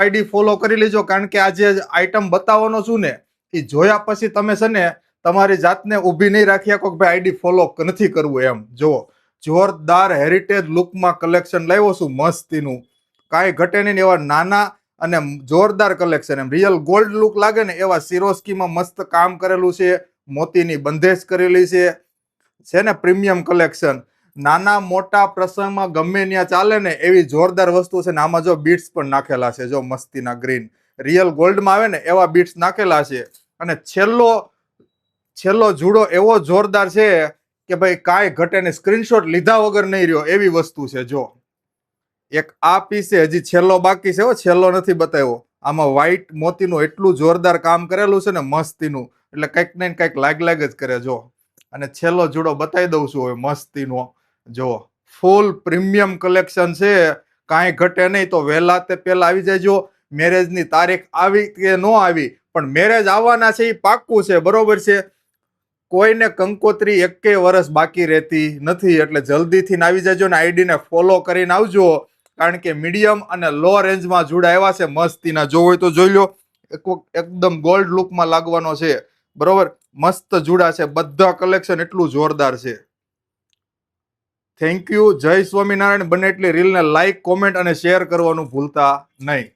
ID follow કરી લેજો, કારણ કે આ જે આઈટમ બતાવવાનો છું ને એ જોયા પછી તમે છે ને તમારી જાતને ઊભી નહીં રાખી શકો કે ભાઈ આઈડી ફોલો નથી કરવું એમ. જો જોરદાર હેરિટેજ લુકમાં કલેક્શન લાવ્યો છું મસ્તીનું, કાંઈ ઘટે નહીં એવા નાના અને જોરદાર કલેક્શન, એમ રિયલ ગોલ્ડ લુક લાગે ને એવા સિરોસ્કીમાં મસ્ત કામ કરેલું છે, મોતીની બંધેજ કરેલી છે ને પ્રીમિયમ કલેક્શન. નાના મોટા પ્રસંગમાં ગમે ત્યાં ચાલે ને એવી જોરદાર વસ્તુ છે ને. આમાં જો બીટ્સ પણ નાખેલા છે, જો મસ્તીના ગ્રીન રિયલ ગોલ્ડમાં આવે ને એવા બીટ્સ નાખેલા છે. અને છેલ્લો જુડો એવો જોરદાર છે કે ભાઈ કાંઈ ઘટે ને, સ્ક્રીનશોટ લીધા વગર નહીં રહ્યો એવી વસ્તુ છે. જો એક આ પીસ છે, હજી છેલ્લો બાકી છે, છેલ્લો નથી બતાવ્યો. આમાં વ્હાઈટ મોતીનું એટલું જોરદાર કામ કરેલું છે ને મસ્તીનું, એટલે કંઈક ને કંઈક લાગ જ કરે. જો અને છેલ્લો જુડો બતાવી દઉં છું હવે મસ્તીનો. જો ફૂલ પ્રીમિયમ કલેક્શન છે, કાંઈ ઘટે નહીં. તો વહેલા તે પહેલા આવી જાયજો. મેરેજની તારીખ આવી કે ન આવી, પણ મેરેજ આવવાના છે એ પાક્કું છે, બરોબર છે. કોઈને કંકોત્રી 1 વર્ષ બાકી રહેતી નથી, એટલે જલ્દીથી આવી જાયજો ને આઈડીને ફોલો કરીને આવજો, કારણ કે મીડિયમ અને લો રેન્જમાં જુડા આવ્યા છે મસ્તીના. જો હોય તો જોઈ લો, એકદમ ગોલ્ડ લુકમાં લાગવાનો છે, બરોબર. મસ્ત જુડા છે, બધા કલેક્શન એટલું જોરદાર છે. Thank you. જય સ્વામિનારાયણ. બને એટલી રીલને લાઈક, કોમેન્ટ અને શેર કરવાનું ભૂલતા નહીં.